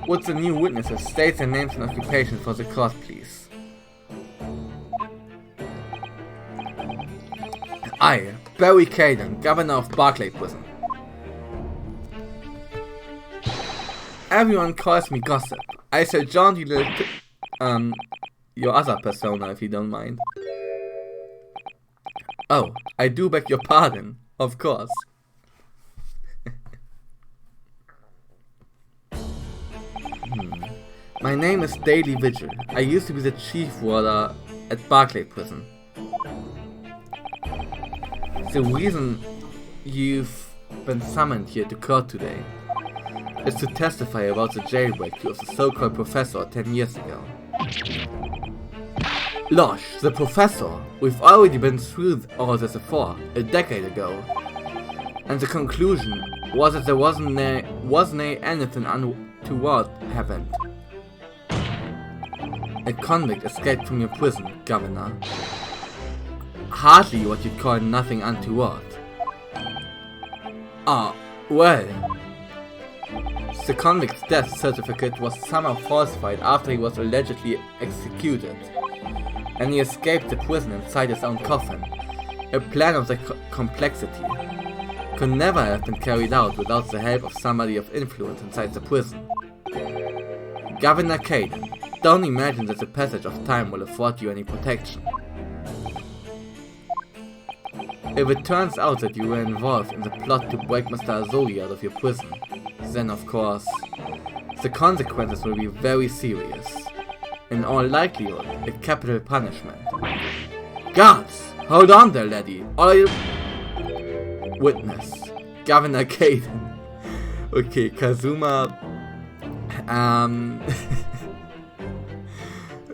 Would the new witnesses state their names and occupation for the court, please? I, Barry Caden, Governor of Barclay Prison. Everyone calls me Gossip. I shall jaunt you your other persona if you don't mind. Oh, I do beg your pardon, of course. My name is Daily Vigil. I used to be the chief warder at Barclay Prison. The reason you've been summoned here to court today is to testify about the jailbreak of the so-called professor 10 years ago. Losh, the professor, we've already been through all this before, a decade ago. And the conclusion was that there wasn't anything untoward happened. A convict escaped from your prison, Governor. Hardly what you'd call nothing untoward. Ah, well. The convict's death certificate was somehow falsified after he was allegedly executed, and he escaped the prison inside his own coffin. A plan of the complexity could never have been carried out without the help of somebody of influence inside the prison. Governor Caden, don't imagine that the passage of time will afford you any protection. If it turns out that you were involved in the plot to break Mr. Azori out of your prison, then of course, the consequences will be very serious. In all likelihood, a capital punishment. Guards! Hold on there, laddie! Witness. Governor Caden. Okay, Kazuma...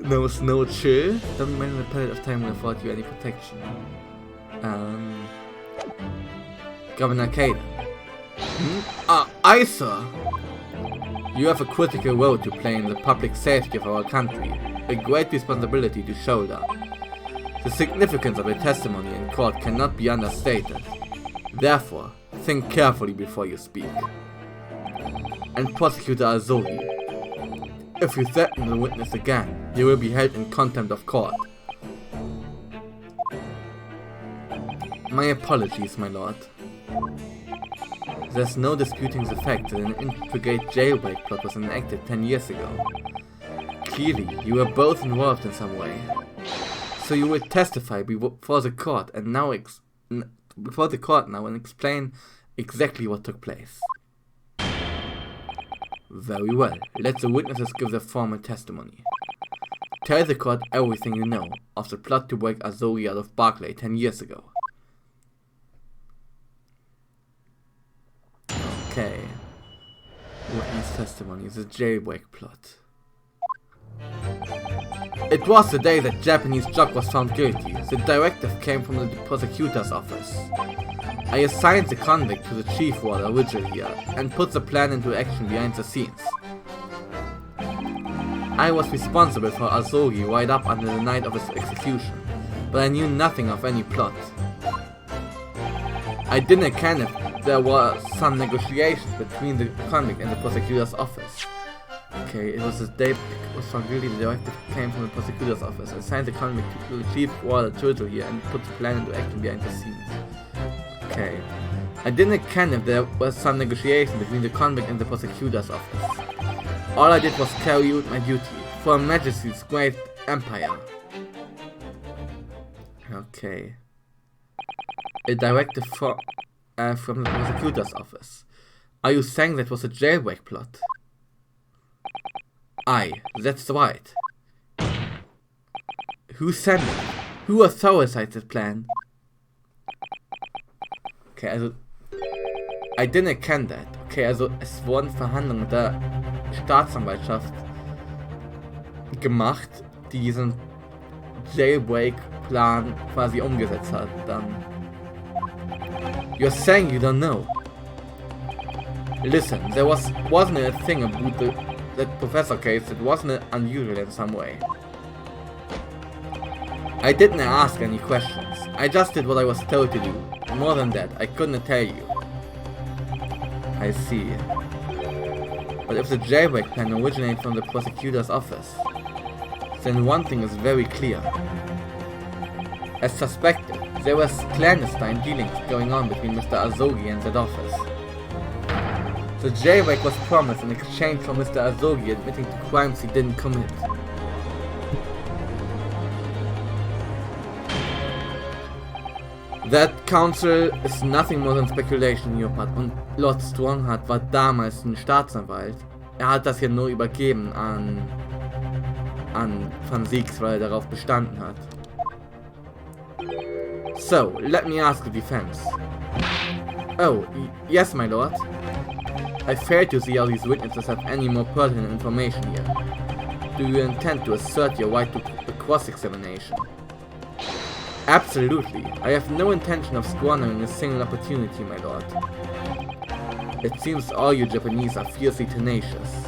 no chill. Don't imagine the period of time will afford you any protection. Governor Caden. Aye, sir. You have a critical role to play in the public safety of our country, a great responsibility to shoulder. The significance of your testimony in court cannot be understated. Therefore, think carefully before you speak. And Prosecutor Azori, if you threaten the witness again, you will be held in contempt of court. My apologies, my lord. There's no disputing the fact that an intricate jailbreak plot was enacted 10 years ago. Clearly, you were both involved in some way. So you will testify before the court now and explain exactly what took place. Very well, let the witnesses give their formal testimony. Tell the court everything you know of the plot to break Azori out of Barclay 10 years ago. Okay. Witness testimony, the jailbreak plot. It was the day that Japanese Jock was found guilty. The directive came from the prosecutor's office. I assigned the convict to the chief warder Vigil here, and put the plan into action behind the scenes. I was responsible for Azori right up until the night of his execution, but I knew nothing of any plot. I didn't care if there were some negotiations between the convict and the prosecutor's office. Okay, it was the day it was found guilty, the directive came from the prosecutor's office. I assigned the convict to the chief warder Vigil here, and put the plan into action behind the scenes. Okay. I didn't care if there was some negotiation between the convict and the prosecutor's office. All I did was carry out my duty for Her Majesty's great empire. Okay. A directive from the prosecutor's office. Are you saying that was a jailbreak plot? Aye, that's right. Who sent it? Who authorized that plan? Okay, also, I didn't kenne that. Okay, also es wurden Verhandlungen mit der Staatsanwaltschaft gemacht, die diesen Jailbreak-Plan quasi umgesetzt hat. Dann. You're saying you don't know? Listen, there wasn't a thing about that professor case that wasn't unusual in some way. I didn't ask any questions. I just did what I was told to do. More than that, I couldn't tell you. I see. But if the jailbreak plan originated from the prosecutor's office, then one thing is very clear. As suspected, there was clandestine dealings going on between Mr. Azogi and that office. The jailbreak was promised in exchange for Mr. Azogi admitting to crimes he didn't commit. That Counsel ist nothing more than speculation, Leopard. Und Lord Strongheart war damals ein Staatsanwalt. Er hat das ja nur übergeben an Van Siegs, weil er darauf bestanden hat. So, let me ask the defense. Oh, yes, my lord. I fail to see how these witnesses have any more pertinent information here. Do you intend to assert your right to a cross-examination? Absolutely. I have no intention of squandering a single opportunity, my lord. It seems all you Japanese are fiercely tenacious.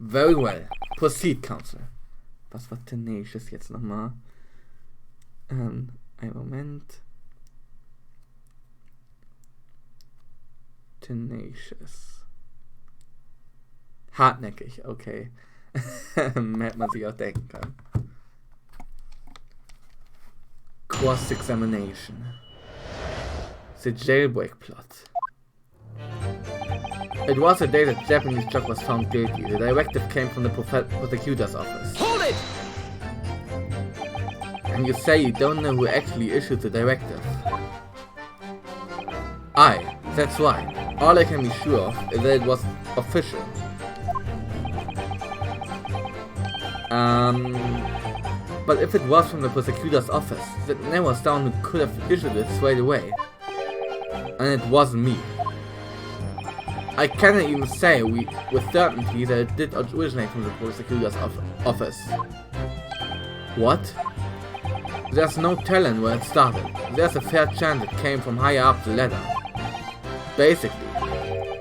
Very well. Proceed, Counselor. Was war tenacious jetzt nochmal? Ein Moment. Tenacious. Hartnäckig, okay. Hätte man sich auch denken können. Cross-examination. The jailbreak plot. It was the day that Japanese Chuck was found guilty. The directive came from the prosecutor's office. Hold it! And you say you don't know who actually issued the directive? Aye, that's right. All I can be sure of is that it was official. But if it was from the prosecutor's office, that narrows down who could have issued it straight away. And it wasn't me. I cannot even say with certainty that it did originate from the prosecutor's office. What? There's no telling where it started. There's a fair chance it came from higher up the ladder. Basically,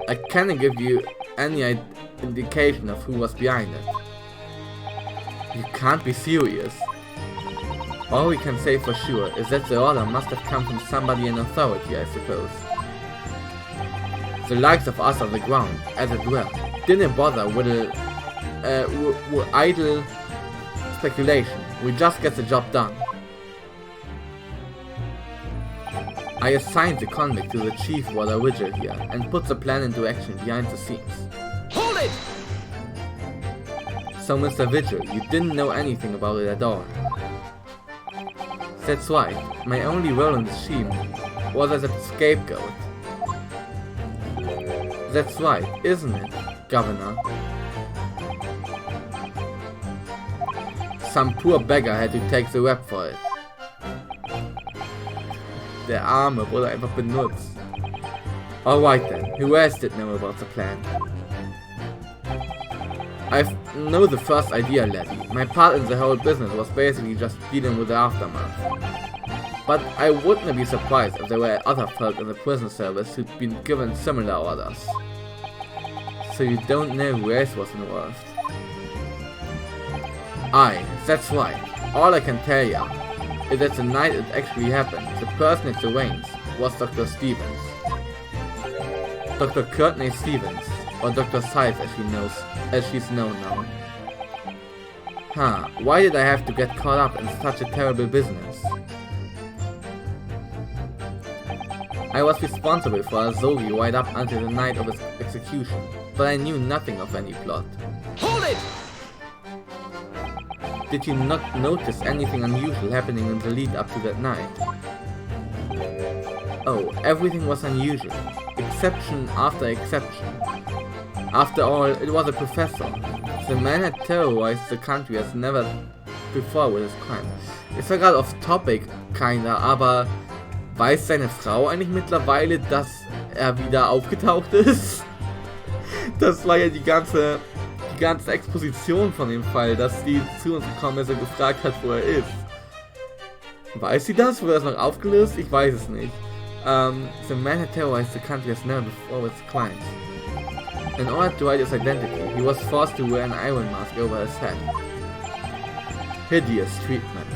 I cannot give you any indication of who was behind it. You can't be serious. All we can say for sure is that the order must have come from somebody in authority, I suppose. The likes of us on the ground, as it were, didn't bother with idle speculation. We just get the job done. I assigned the convict to the chief warder Vigil here and put the plan into action behind the scenes. Hold it! So Mr. Vigil, you didn't know anything about it at all. That's right, my only role in the scheme was as a scapegoat. That's right, isn't it, Governor? Some poor beggar had to take the rap for it. Der Arme wurde einfach benutzt. Alright then, who else did know about the plan? I know the first idea, laddie. My part in the whole business was basically just dealing with the aftermath. But I wouldn't be surprised if there were other folk in the prison service who'd been given similar orders. So you don't know who else was involved? Aye, that's right. All I can tell ya is that the night it actually happened, the person it arranged was Dr. Stevens. Dr. Courtney Stevens, or Dr. Scythe as she's known now. Huh, why did I have to get caught up in such a terrible business? I was responsible for Azogi right up until the night of his execution, but I knew nothing of any plot. Hold it! Did you not notice anything unusual happening in the lead up to that night? Oh, everything was unusual, exception after exception. After all, it was a professor. The man had terrorized the country as never before with his crime. Ist ja gerade off topic, kinda, aber weiß seine Frau eigentlich mittlerweile, dass er wieder aufgetaucht ist? Das war ja die ganze Exposition von dem Fall, dass die zu uns gekommen ist und gefragt hat, wo er ist. Weiß sie das? Wurde das noch aufgelöst? Ich weiß es nicht. The man had terrorized the country as never before with his crimes. In order to hide his identity, he was forced to wear an iron mask over his head. Hideous treatment.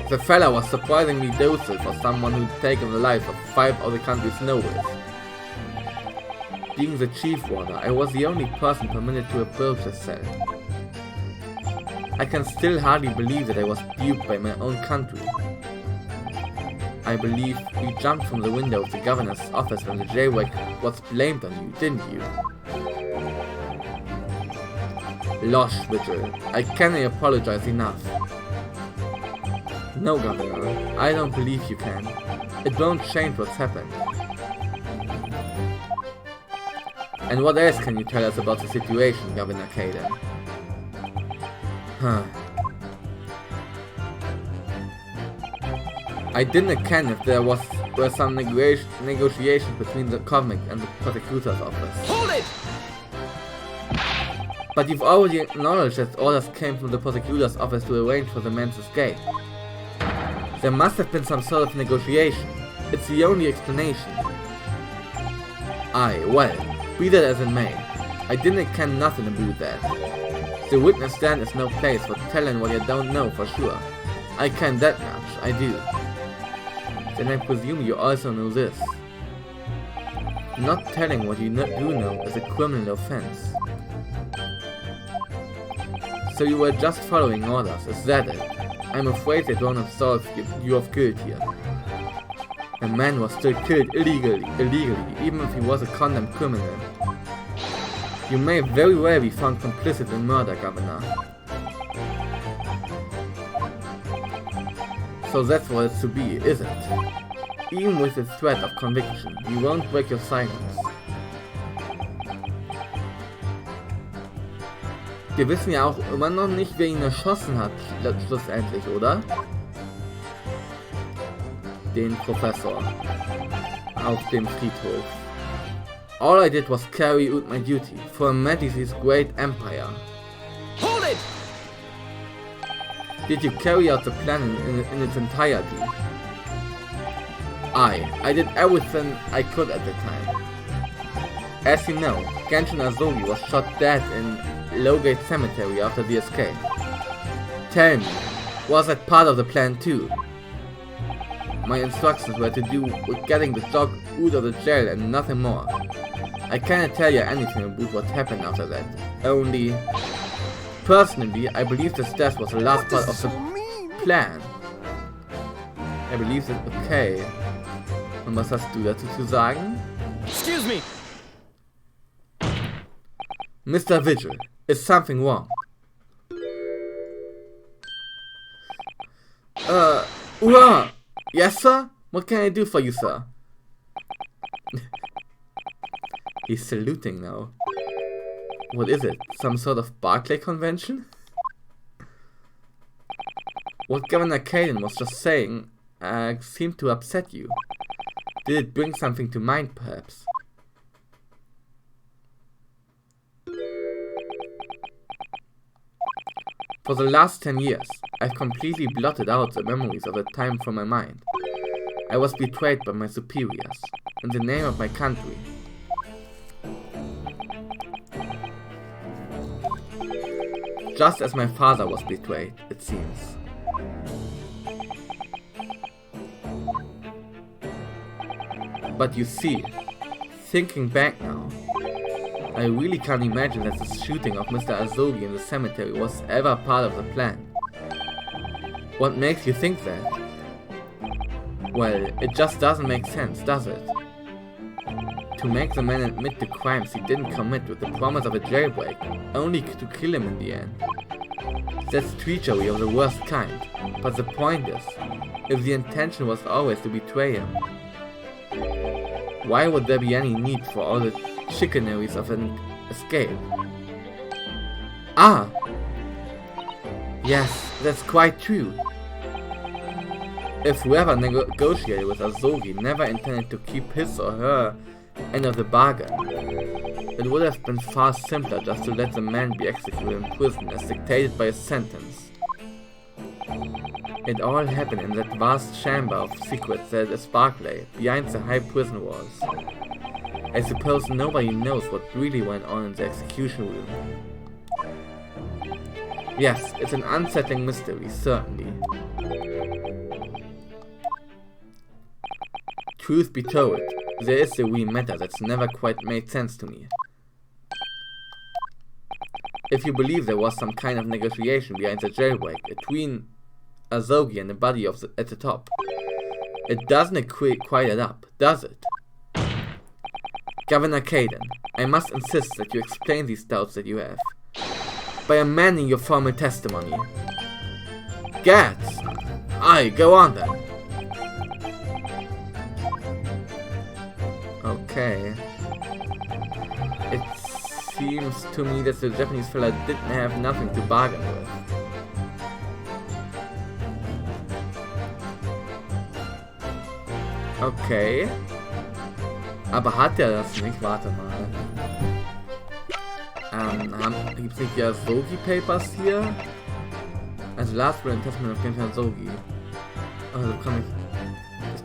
The fella was surprisingly docile for someone who'd taken the lives of 5 of the country's nobles. Being the chief warder, I was the only person permitted to approach the cell. I can still hardly believe that I was duped by my own country. I believe you jumped from the window of the governor's office when the jailbreak was blamed on you, didn't you? Losh, Vigil, I cannot apologize enough. No, Governor, I don't believe you can. It won't change what's happened. And what else can you tell us about the situation, Governor Caden? Huh. I didn't ken if there were some negotiations between the convict and the prosecutor's office. Hold it! But you've already acknowledged that orders came from the prosecutor's office to arrange for the man's escape. There must have been some sort of negotiation. It's the only explanation. Aye, well, be that as it may, I didn't ken nothing about that. The witness stand is no place for telling what you don't know for sure. I ken that much, I do. Then I presume you also know this. Not telling what you do know is a criminal offense. So you were just following orders, is that it? I'm afraid they won't absolve you of guilt here. A man was still killed illegally, even if he was a condemned criminal. You may very well be found complicit in murder, Governor. So that's what it's to be, is it? Even with the threat of conviction, you won't break your silence. Wir wissen ja auch immer noch nicht, wer ihn erschossen hat, schlussendlich, oder? Den Professor. Auf dem Friedhof. All I did was carry out my duty for Her Majesty's great empire. Hold it! Did you carry out the plan in its entirety? I did everything I could at the time. As you know, Genshin Azogi was shot dead in Lowgate Cemetery after the escape. Tell me, was that part of the plan too? My instructions were to do with getting the dog out of the jail and nothing more. I cannot tell you anything about what happened after that. Only, personally, I believe this death was the last part of the plan. I believe that, okay. Und was hast du dazu zu sagen? Excuse me! Mr. Vigil, is something wrong? Yes, sir? What can I do for you, sir? He's saluting now. What is it? Some sort of Barclay convention? What Governor Caden was just saying seemed to upset you. Did it bring something to mind, perhaps? For the last 10 years, I've completely blotted out the memories of that time from my mind. I was betrayed by my superiors, in the name of my country. Just as my father was betrayed, it seems. But you see, thinking back now, I really can't imagine that the shooting of Mr. Azogi in the cemetery was ever part of the plan. What makes you think that? Well, it just doesn't make sense, does it? To make the man admit the crimes he didn't commit with the promise of a jailbreak, only to kill him in the end. That's treachery of the worst kind, but the point is, if the intention was always to betray him, why would there be any need for all the chicaneries of an escape? Ah! Yes, that's quite true. If whoever negotiated with Azogi never intended to keep his or her end of the bargain, it would have been far simpler just to let the man be executed in prison as dictated by a sentence. It all happened in that vast chamber of secrets that is Barclay, behind the high prison walls. I suppose nobody knows what really went on in the execution room. Yes, it's an unsettling mystery, certainly. Truth be told, there is a wee matter that's never quite made sense to me. If you believe there was some kind of negotiation behind the jailbreak between Azogi and the body of at the top, it doesn't quite add up, does it? Governor Caden, I must insist that you explain these doubts that you have by amending your formal testimony. Gads! Aye, go on then. Okay. It seems to me that the Japanese fella didn't have nothing to bargain with. Okay. Aber hat er das nicht? Warte mal. Gibt es nicht ja Azogi Papers hier? Also Last Will and Testament of Genji Azogi. Also kann ich...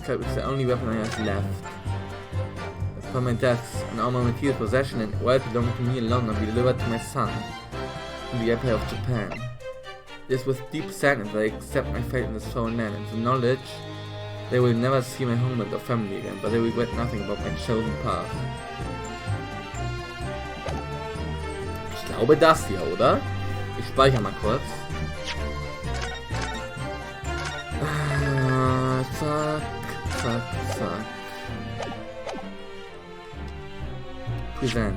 It's the only weapon I have left. Upon my death, and all my material possession and wealth belonging to me alone will be delivered to my son in the Empire of Japan. It is with deep sadness that I accept my fate in this foreign land, and the knowledge they will never see my homeland or family again, but they regret nothing about my chosen path. Ich glaube das hier, oder? Ich speichere mal kurz. Zack, zack, zack. Present.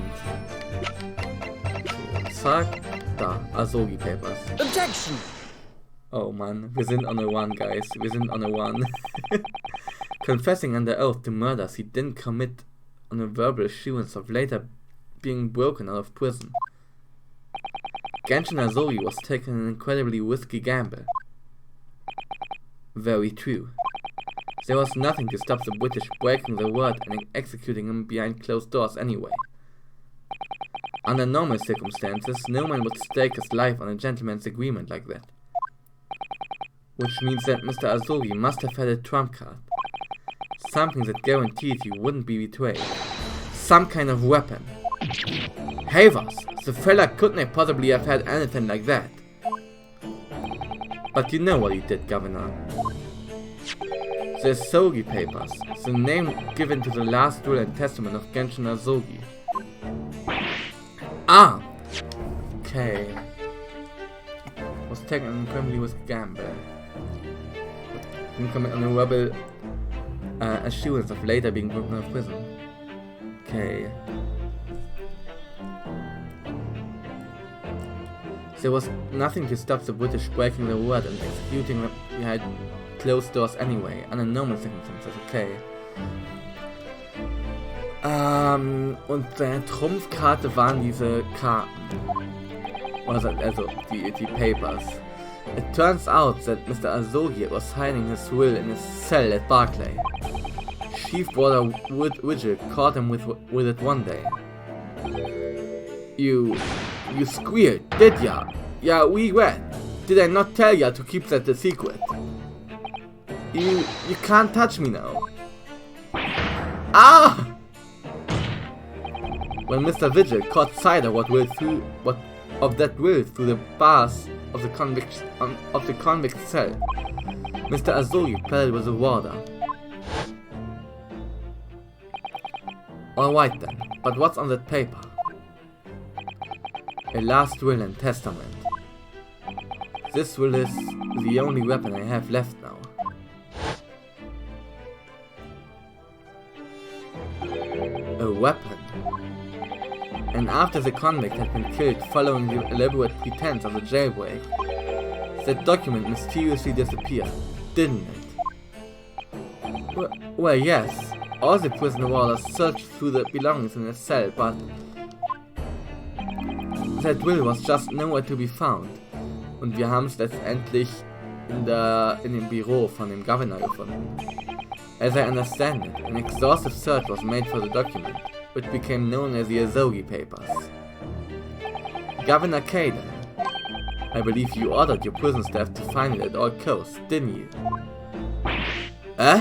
So, zack, da, Azogi Papers. Objection! Oh man, wir sind on a one, guys. Wir sind on a one. Confessing under oath to murders he didn't commit on a verbal assurance of later being broken out of prison. Genshin Azogi was taking an incredibly risky gamble. Very true. There was nothing to stop the British breaking the word and executing him behind closed doors anyway. Under normal circumstances, no man would stake his life on a gentleman's agreement like that. Which means that Mr. Azogi must have had a trump card. Something that guaranteed he wouldn't be betrayed. Some kind of weapon. Havers! The fella couldn't possibly have had anything like that. But you know what he did, Governor. The Azogi Papers, the name given to the last will and testament of Genshin Azogi. Ah! Okay. Was taken an incredibly risky gamble. Didn't commit on a rebel assurance of later being broken out of prison. Okay. There was nothing to stop the British breaking the word and executing them behind closed doors anyway, under normal circumstances, okay. Und seine Trumpfkarte waren diese Karten. Also die Papers. It turns out that Mr. Azogi was hiding his will in his cell at Barclay. Chief Warder Vigil caught him with it one day. You squealed, did ya? Yeah, we read. Did I not tell ya to keep that a secret? You can't touch me now. Ah! When Mr. Vigil caught sight of that will through the bars of the convict cell, Mr. Azogi pleaded with the warder. Alright then, but what's on that paper? A last will and testament. This will is the only weapon I have left now. A weapon. And after the convict had been killed following the elaborate pretense of the jailbreak, that document mysteriously disappeared, didn't it? Well, yes. All the prisoner warders searched through the belongings in the cell, but that will was just nowhere to be found. Und wir haben es letztendlich in dem Büro von dem Governor gefunden. As I understand it, an exhaustive search was made for the document, which became known as the Azogi Papers. Governor Caden, I believe you ordered your prison staff to find it at all costs, didn't you? Eh?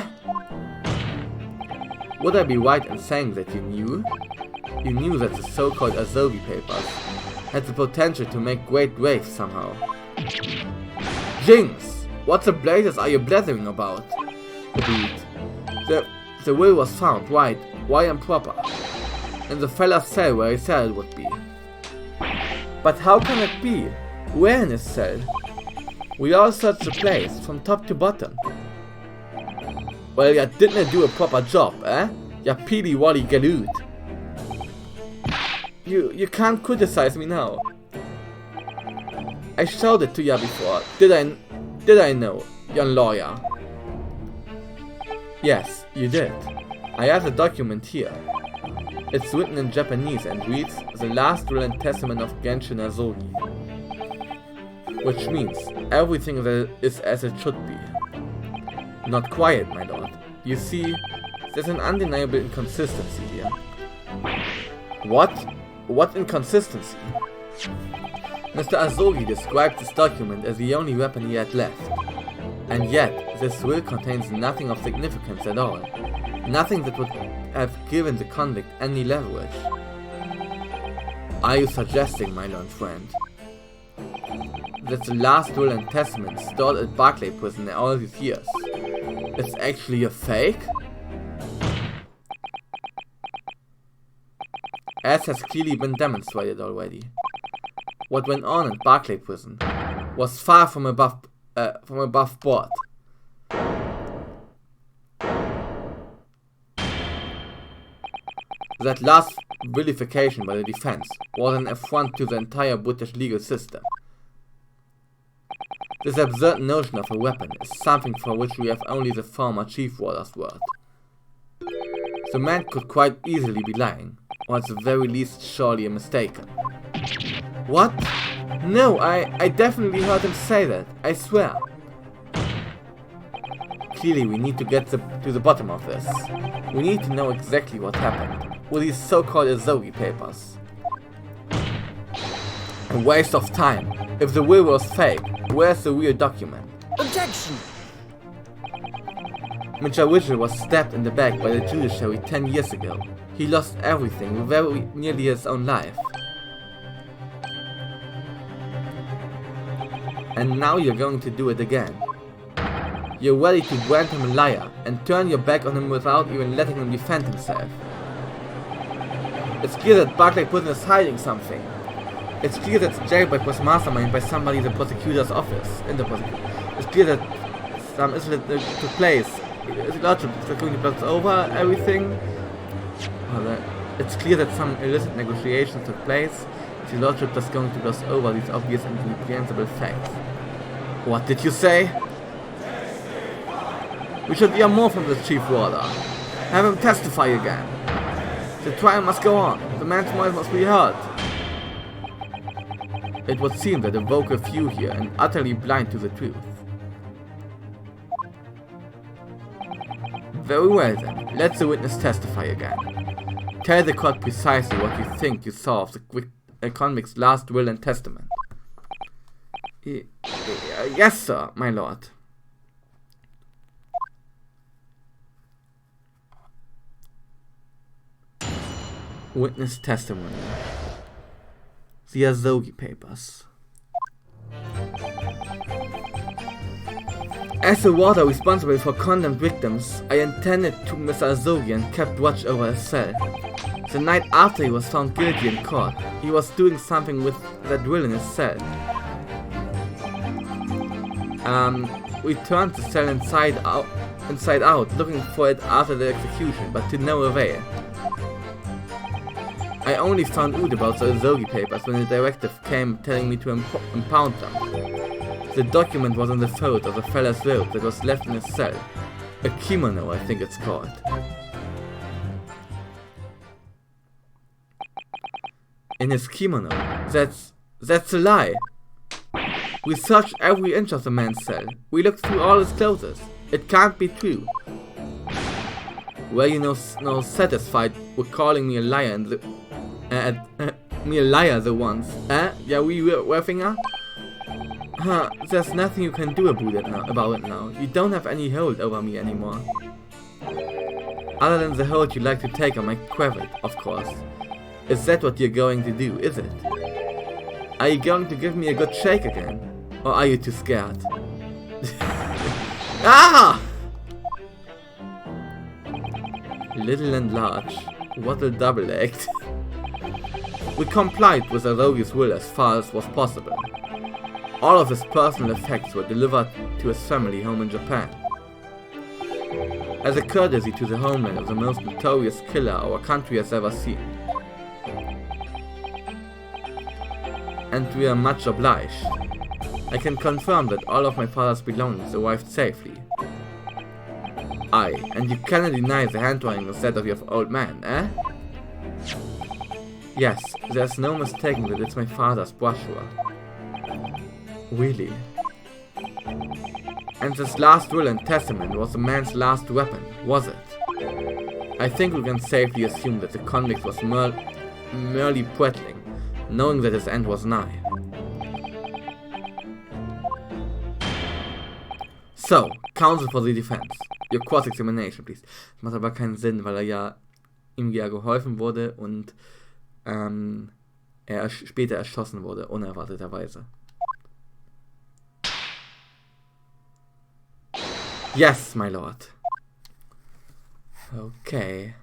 Would I be right in saying that you knew? You knew that the so-called Azogi Papers had the potential to make great waves somehow. Jinx! What the blazes are you blathering about? Indeed. The will was found, right, Why improper? In the fella's cell where he said it would be. But how can it be? Where in his cell? We all searched the place, from top to bottom. Well, ya didn't do a proper job, eh? Ya peely wally galoot. You can't criticize me now. I showed it to ya before. Did I know, young lawyer? Yes, you did. I have the document here. It's written in Japanese and reads, "The last will and testament of Genshin Azogi." Which means, everything that is as it should be. Not quite, my lord. You see, there's an undeniable inconsistency here. What? What inconsistency? Mr. Azogi described this document as the only weapon he had left. And yet, this will contains nothing of significance at all. Nothing that would have given the convict any leverage. Are you suggesting, my learned friend, that the last will and testament stored at Barclay Prison all these years is actually a fake? As has clearly been demonstrated already, what went on in Barclay Prison was far from above board. That last vilification by the defense was an affront to the entire British legal system. This absurd notion of a weapon is something for which we have only the former Chief Warder's word. The man could quite easily be lying, or at the very least surely mistaken. What? No, I definitely heard him say that, I swear. Clearly we need to get to the bottom of this. We need to know exactly what happened with these so-called Azogi papers. A waste of time. If the will was fake, where's the real document? Objection! Mr. Witcher was stabbed in the back by the judiciary 10 years ago. He lost everything, very nearly his own life. And now you're going to do it again. You're ready to brand him a liar and turn your back on him without even letting him defend himself. It's clear that Barclay Prison is hiding something. It's clear that the jailbreak was masterminded by somebody in the prosecutor's office. It's clear that some incident took place. Is it logical that going to pass over everything? Well, it's clear that some illicit negotiations took place. It's illogical that's going to gloss over these obvious and incomprehensible facts. What did you say? We should hear more from the Chief Warder. Have him testify again. The trial must go on. The man's voice must be heard. It would seem that a vocal few here and utterly blind to the truth. Very well then, let the witness testify again. Tell the court precisely what you think you saw of the convict's last will and testament. Yes, sir, my lord. Witness testimony. The Azogi papers. As the warder responsible for condemned victims, I attended to Mr. Azogi and kept watch over his cell. The night after he was found guilty in court, he was doing something with that will in his cell. We turned the cell inside out, looking for it after the execution, but to no avail. I only found out about the Azogi papers when the directive came telling me to impound them. The document was in the fold of the fella's robe that was left in his cell. A kimono, I think it's called. In his kimono? That's a lie! We searched every inch of the man's cell. We looked through all his clothes. It can't be true. Were you no satisfied with calling me a liar and me a liar the once? Yeah, we were finger? Huh, there's nothing you can do about it now. You don't have any hold over me anymore. Other than the hold you like to take on my cravat, of course. Is that what you're going to do, is it? Are you going to give me a good shake again? Or are you too scared? little and large. What a double act. We complied with Arogi's will as far as was possible. All of his personal effects were delivered to his family home in Japan. As a courtesy to the homeland of the most notorious killer our country has ever seen. And we are much obliged. I can confirm that all of my father's belongings arrived safely. Aye, and you cannot deny the handwriting is that of your old man, eh? Yes, there's no mistaking that it's my father's brochure. Really? And this last will and testament was the man's last weapon, was it? I think we can safely assume that the convict was merely prattling, knowing that his end was nigh. So, counsel for the defense. Your cross-examination, please. Das macht aber keinen Sinn, weil ihm ja geholfen wurde und er später erschossen wurde, unerwarteterweise. Yes, my lord. Okay.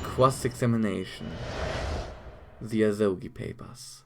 Cross-examination. The Azogi Papers.